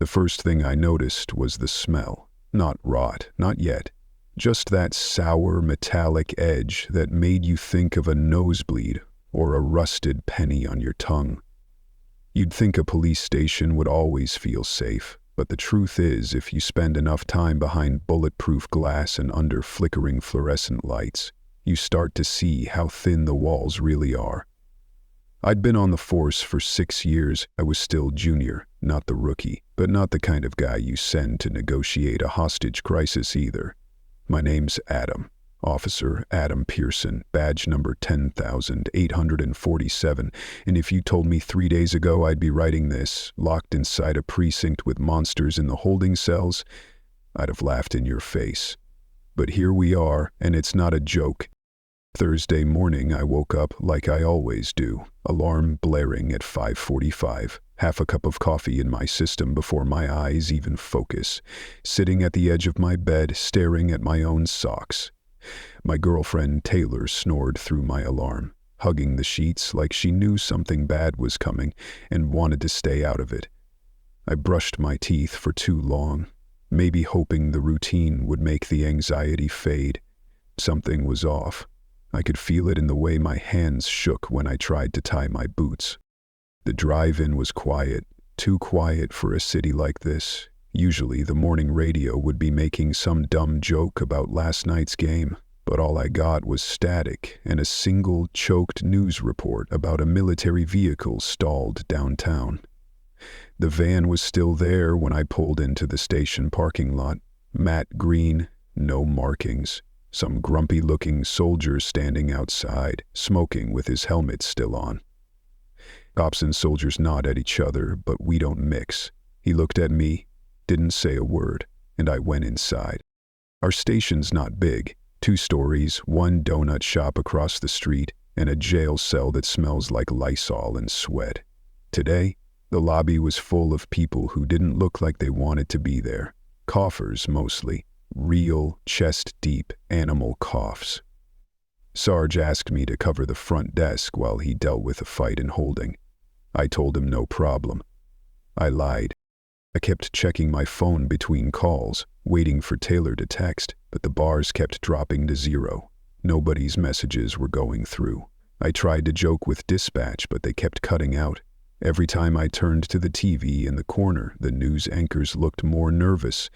The first thing I noticed was the smell. Not rot, not yet. Just that sour metallic edge that made you think of a nosebleed or a rusted penny on your tongue. You'd think a police station would always feel safe, but the truth is, if you spend enough time behind bulletproof glass and under flickering fluorescent lights, you start to see how thin the walls really are. I'd been on the force for 6 years. I was still junior, not the rookie, but not the kind of guy you send to negotiate a hostage crisis either. My name's Adam. Officer Adam Pearson, badge number 10,847, and if you told me 3 days ago I'd be writing this, locked inside a precinct with monsters in the holding cells, I'd have laughed in your face. But here we are, and it's not a joke. Thursday morning I woke up like I always do, alarm blaring at 5:45, half a cup of coffee in my system before my eyes even focus, sitting at the edge of my bed staring at my own socks. My girlfriend Taylor snored through my alarm, hugging the sheets like she knew something bad was coming and wanted to stay out of it. I brushed my teeth for too long, maybe hoping the routine would make the anxiety fade. Something was off. I could feel it in the way my hands shook when I tried to tie my boots. The drive-in was quiet, too quiet for a city like this. Usually the morning radio would be making some dumb joke about last night's game, but all I got was static and a single choked news report about a military vehicle stalled downtown. The van was still there when I pulled into the station parking lot. Matte green, no markings. Some grumpy-looking soldier standing outside, smoking with his helmet still on. Cops and soldiers nod at each other, but we don't mix. He looked at me, didn't say a word, and I went inside. Our station's not big, 2 stories, 1 donut shop across the street, and a jail cell that smells like Lysol and sweat. Today, the lobby was full of people who didn't look like they wanted to be there. Coughers, mostly. Real, chest-deep animal coughs. Sarge asked me to cover the front desk while he dealt with a fight in holding. I told him no problem. I lied. I kept checking my phone between calls, waiting for Taylor to text, but the bars kept dropping to 0. Nobody's messages were going through. I tried to joke with dispatch, but they kept cutting out. Every time I turned to the TV in the corner, the news anchors looked more nervous.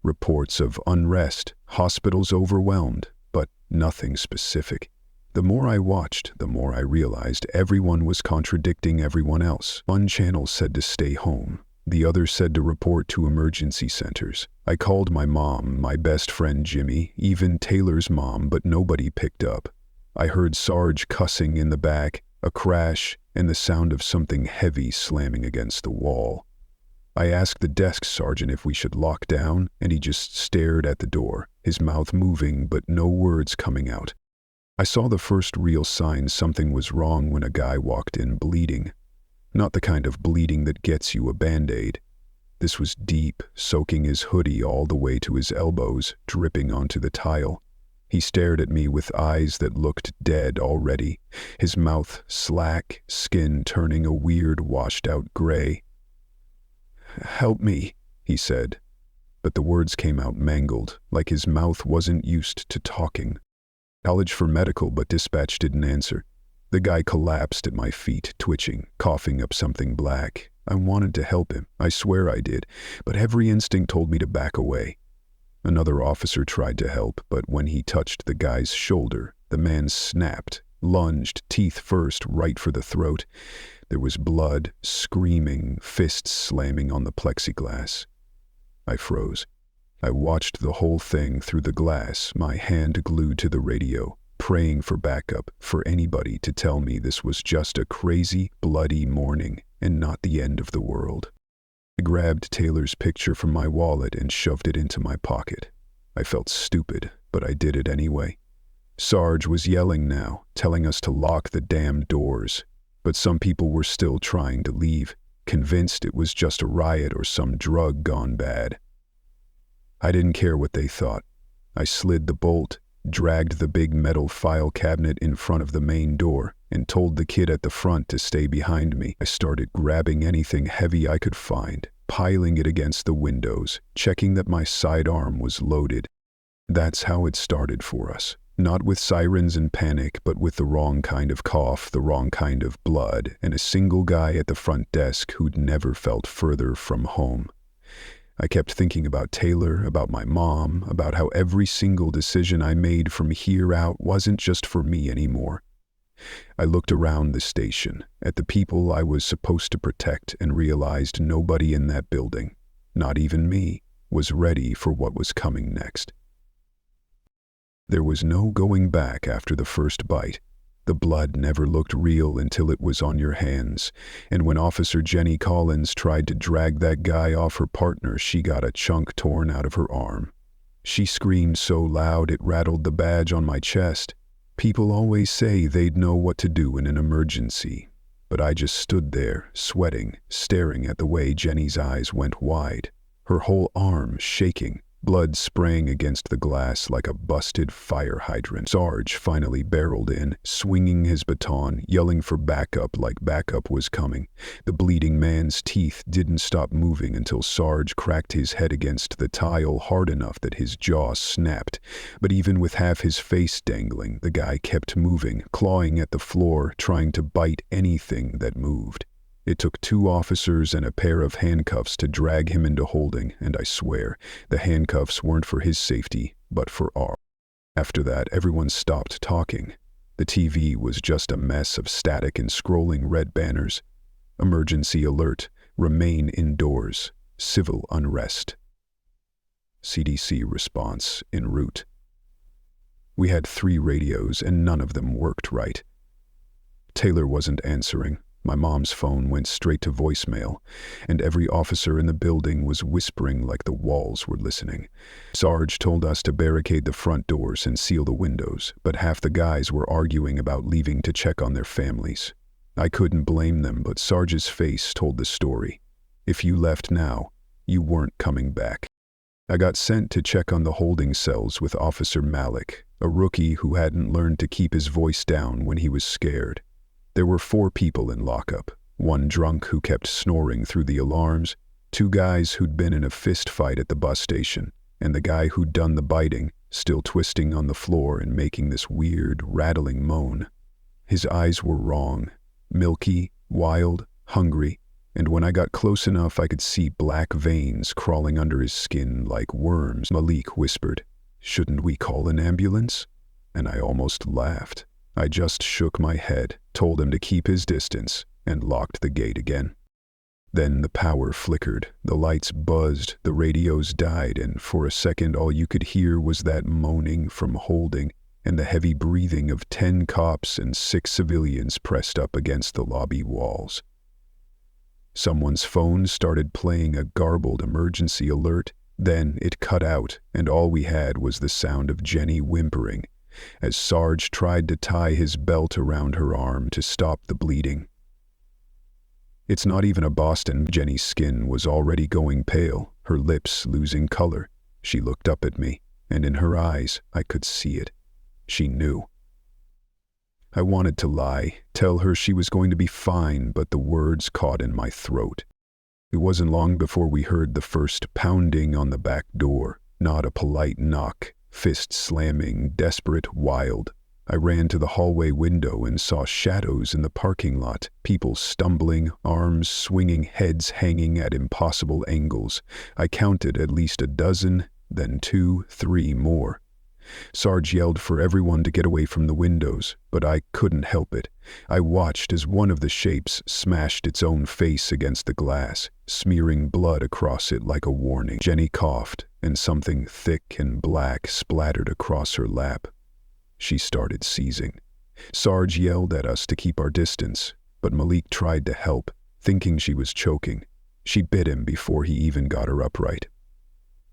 Reports of unrest, hospitals overwhelmed, but nothing specific. The more I watched, the more I realized everyone was contradicting everyone else. One channel said to stay home. The other said to report to emergency centers. I called my mom, my best friend Jimmy, even Taylor's mom, but nobody picked up. I heard Sarge cussing in the back, a crash, and the sound of something heavy slamming against the wall. I asked the desk sergeant if we should lock down, and he just stared at the door, his mouth moving but no words coming out. I saw the first real sign something was wrong when a guy walked in bleeding. Not the kind of bleeding that gets you a Band-Aid. This was deep, soaking his hoodie all the way to his elbows, dripping onto the tile. He stared at me with eyes that looked dead already, his mouth slack, skin turning a weird washed-out gray. "Help me," he said, but the words came out mangled, like his mouth wasn't used to talking. College for medical, but dispatch didn't answer. The guy collapsed at my feet, twitching, coughing up something black. I wanted to help him, I swear I did, but every instinct told me to back away. Another officer tried to help, but when he touched the guy's shoulder, the man snapped, lunged, teeth first, right for the throat. There was blood, screaming, fists slamming on the plexiglass. I froze. I watched the whole thing through the glass, my hand glued to the radio, praying for backup, for anybody to tell me this was just a crazy, bloody morning and not the end of the world. I grabbed Taylor's picture from my wallet and shoved it into my pocket. I felt stupid, but I did it anyway. Sarge was yelling now, telling us to lock the damn doors, but some people were still trying to leave, convinced it was just a riot or some drug gone bad. I didn't care what they thought. I slid the bolt, dragged the big metal file cabinet in front of the main door, and told the kid at the front to stay behind me. I started grabbing anything heavy I could find, piling it against the windows, checking that my sidearm was loaded. That's how it started for us. Not with sirens and panic, but with the wrong kind of cough, the wrong kind of blood, and a single guy at the front desk who'd never felt further from home. I kept thinking about Taylor, about my mom, about how every single decision I made from here out wasn't just for me anymore. I looked around the station, at the people I was supposed to protect, and realized nobody in that building, not even me, was ready for what was coming next. There was no going back after the first bite. The blood never looked real until it was on your hands, and when Officer Jenny Collins tried to drag that guy off her partner, she got a chunk torn out of her arm. She screamed so loud it rattled the badge on my chest. People always say they'd know what to do in an emergency, but I just stood there, sweating, staring at the way Jenny's eyes went wide, her whole arm shaking, blood spraying against the glass like a busted fire hydrant. Sarge finally barreled in, swinging his baton, yelling for backup like backup was coming. The bleeding man's teeth didn't stop moving until Sarge cracked his head against the tile hard enough that his jaw snapped. But even with half his face dangling, the guy kept moving, clawing at the floor, trying to bite anything that moved. It took 2 officers and a pair of handcuffs to drag him into holding, and I swear, the handcuffs weren't for his safety, but for ours. After that, everyone stopped talking. The TV was just a mess of static and scrolling red banners. Emergency alert, remain indoors, civil unrest. CDC response en route. We had 3 radios and none of them worked right. Taylor wasn't answering. My mom's phone went straight to voicemail, and every officer in the building was whispering like the walls were listening. Sarge told us to barricade the front doors and seal the windows, but half the guys were arguing about leaving to check on their families. I couldn't blame them, but Sarge's face told the story. If you left now, you weren't coming back. I got sent to check on the holding cells with Officer Malik, a rookie who hadn't learned to keep his voice down when he was scared. There were 4 people in lockup, 1 drunk who kept snoring through the alarms, 2 guys who'd been in a fist fight at the bus station, and the guy who'd done the biting, still twisting on the floor and making this weird, rattling moan. His eyes were wrong, milky, wild, hungry, and when I got close enough I could see black veins crawling under his skin like worms. Malik whispered, "Shouldn't we call an ambulance?" And I almost laughed. I just shook my head, told him to keep his distance, and locked the gate again. Then the power flickered, the lights buzzed, the radios died, and for a second all you could hear was that moaning from holding and the heavy breathing of 10 cops and 6 civilians pressed up against the lobby walls. Someone's phone started playing a garbled emergency alert, then it cut out, and all we had was the sound of Jenny whimpering as Sarge tried to tie his belt around her arm to stop the bleeding. It's not even a Boston. Jenny's skin was already going pale, her lips losing color. She looked up at me, and in her eyes I could see it. She knew. I wanted to lie, tell her she was going to be fine, but the words caught in my throat. It wasn't long before we heard the first pounding on the back door, not a polite knock. Fists slamming, desperate, wild. I ran to the hallway window and saw shadows in the parking lot, people stumbling, arms swinging, heads hanging at impossible angles. I counted at least a dozen, then 2, 3 more. Sarge yelled for everyone to get away from the windows, but I couldn't help it. I watched as one of the shapes smashed its own face against the glass, smearing blood across it like a warning. Jenny coughed, and something thick and black splattered across her lap. She started seizing. Sarge yelled at us to keep our distance, but Malik tried to help, thinking she was choking. She bit him before he even got her upright.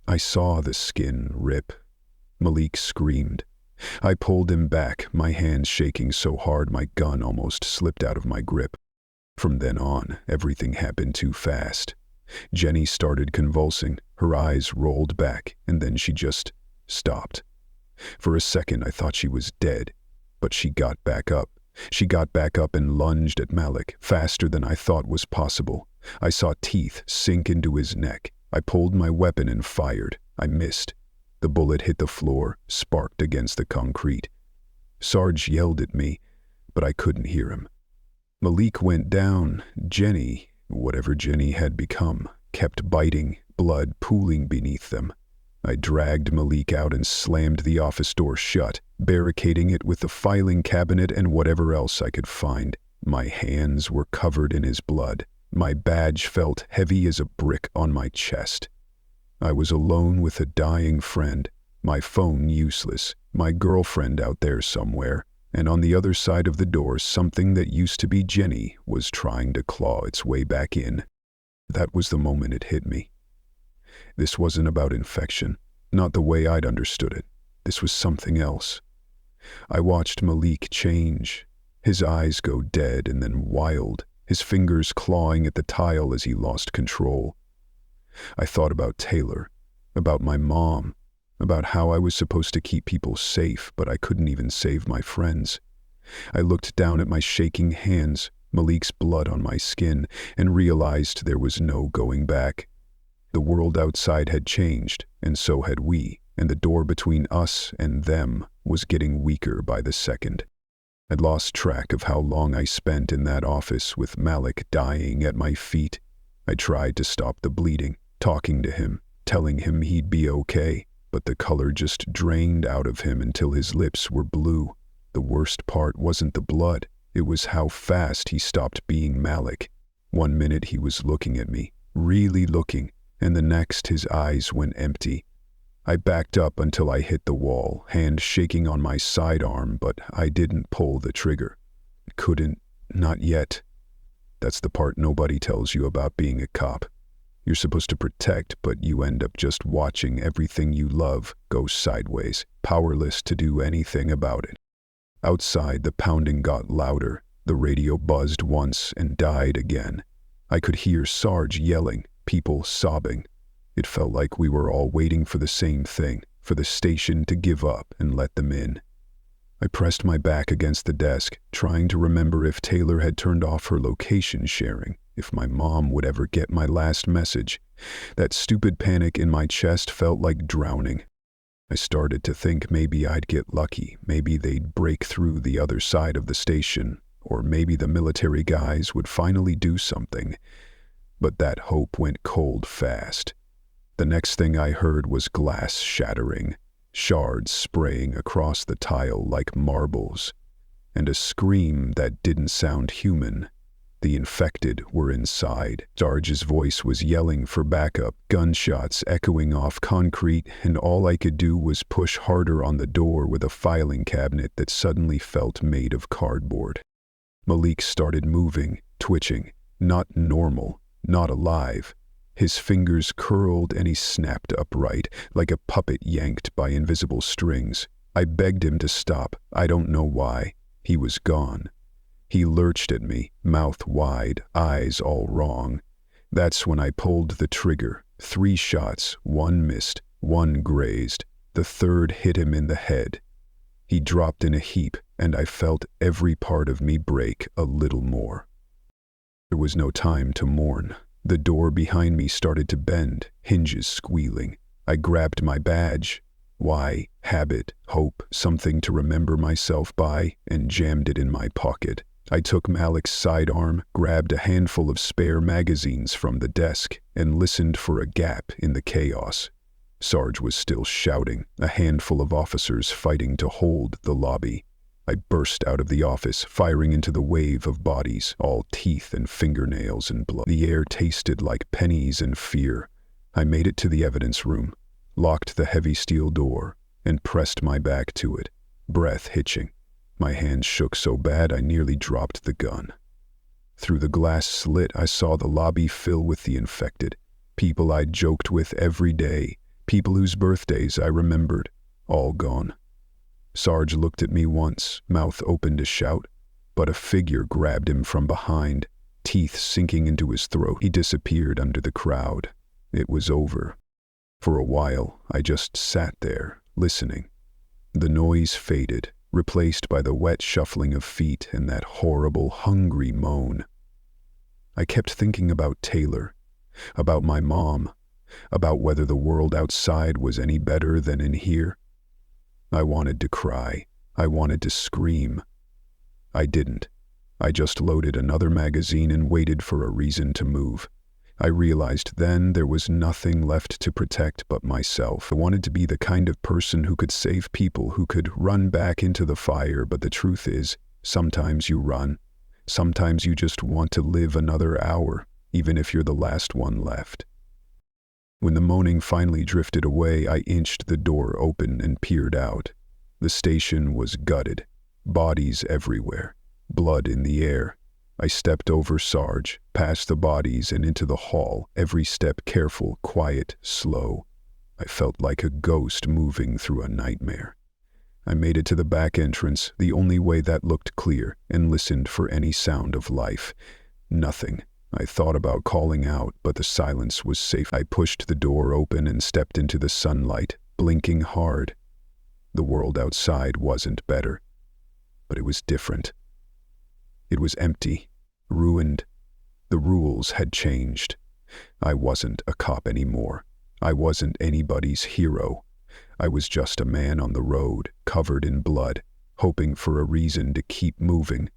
I saw the skin rip. Malik screamed. I pulled him back, my hands shaking so hard my gun almost slipped out of my grip. From then on, everything happened too fast. Jenny started convulsing, her eyes rolled back, and then she just stopped. For a second I thought she was dead, but she got back up, She got back up and lunged at Malik, faster than I thought was possible. I saw teeth sink into his neck. I pulled my weapon and fired. I missed. The bullet hit the floor, sparked against the concrete. Sarge yelled at me, but I couldn't hear him. Malik went down. Jenny, whatever Jenny had become, kept biting, blood pooling beneath them. I dragged Malik out and slammed the office door shut, barricading it with the filing cabinet and whatever else I could find. My hands were covered in his blood. My badge felt heavy as a brick on my chest. I was alone with a dying friend, my phone useless, my girlfriend out there somewhere, and on the other side of the door something that used to be Jenny was trying to claw its way back in. That was the moment it hit me. This wasn't about infection, not the way I'd understood it. This was something else. I watched Malik change, his eyes go dead and then wild, his fingers clawing at the tile as he lost control. I thought about Taylor, about my mom, about how I was supposed to keep people safe, but I couldn't even save my friends. I looked down at my shaking hands, Malik's blood on my skin, and realized there was no going back. The world outside had changed, and so had we, and the door between us and them was getting weaker by the second. I'd lost track of how long I spent in that office with Malik dying at my feet. I tried to stop the bleeding, talking to him, telling him he'd be okay, but the color just drained out of him until his lips were blue. The worst part wasn't the blood, it was how fast he stopped being Malik. 1 minute he was looking at me, really looking, and the next his eyes went empty. I backed up until I hit the wall, hand shaking on my sidearm, but I didn't pull the trigger. Couldn't, not yet. That's the part nobody tells you about being a cop. You're supposed to protect, but you end up just watching everything you love go sideways, powerless to do anything about it. Outside, the pounding got louder. The radio buzzed once and died again. I could hear Sarge yelling, people sobbing. It felt like we were all waiting for the same thing, for the station to give up and let them in. I pressed my back against the desk, trying to remember if Taylor had turned off her location sharing, if my mom would ever get my last message. That stupid panic in my chest felt like drowning. I started to think maybe I'd get lucky, maybe they'd break through the other side of the station, or maybe the military guys would finally do something. But that hope went cold fast. The next thing I heard was glass shattering, shards spraying across the tile like marbles, and a scream that didn't sound human. The infected were inside. Sarge's voice was yelling for backup, gunshots echoing off concrete, and all I could do was push harder on the door with a filing cabinet that suddenly felt made of cardboard. Malik started moving, twitching, not normal, not alive. His fingers curled and he snapped upright, like a puppet yanked by invisible strings. I begged him to stop. I don't know why. He was gone. He lurched at me, mouth wide, eyes all wrong. That's when I pulled the trigger. 3 shots, 1 missed, 1 grazed. The third hit him in the head. He dropped in a heap, and I felt every part of me break a little more. There was no time to mourn. The door behind me started to bend, hinges squealing. I grabbed my badge. Why, habit, hope, something to remember myself by, and jammed it in my pocket. I took Malik's sidearm, grabbed a handful of spare magazines from the desk, and listened for a gap in the chaos. Sarge was still shouting, a handful of officers fighting to hold the lobby. I burst out of the office, firing into the wave of bodies, all teeth and fingernails and blood. The air tasted like pennies and fear. I made it to the evidence room, locked the heavy steel door, and pressed my back to it, breath hitching. My hands shook so bad I nearly dropped the gun. Through the glass slit, I saw the lobby fill with the infected, people I'd joked with every day, people whose birthdays I remembered, all gone. Sarge looked at me once, mouth open to shout, but a figure grabbed him from behind, teeth sinking into his throat. He disappeared under the crowd. It was over. For a while, I just sat there, listening. The noise faded, replaced by the wet shuffling of feet and that horrible, hungry moan. I kept thinking about Taylor, about my mom, about whether the world outside was any better than in here. I wanted to cry. I wanted to scream. I didn't. I just loaded another magazine and waited for a reason to move. I realized then there was nothing left to protect but myself. I wanted to be the kind of person who could save people, who could run back into the fire, but the truth is, sometimes you run. Sometimes you just want to live another hour, even if you're the last one left. When the moaning finally drifted away, I inched the door open and peered out. The station was gutted, bodies everywhere, blood in the air. I stepped over Sarge, past the bodies and into the hall, every step careful, quiet, slow. I felt like a ghost moving through a nightmare. I made it to the back entrance, the only way that looked clear, and listened for any sound of life. Nothing. I thought about calling out, but the silence was safe. I pushed the door open and stepped into the sunlight, blinking hard. The world outside wasn't better, but it was different. It was empty, ruined. The rules had changed. I wasn't a cop anymore. I wasn't anybody's hero. I was just a man on the road, covered in blood, hoping for a reason to keep moving.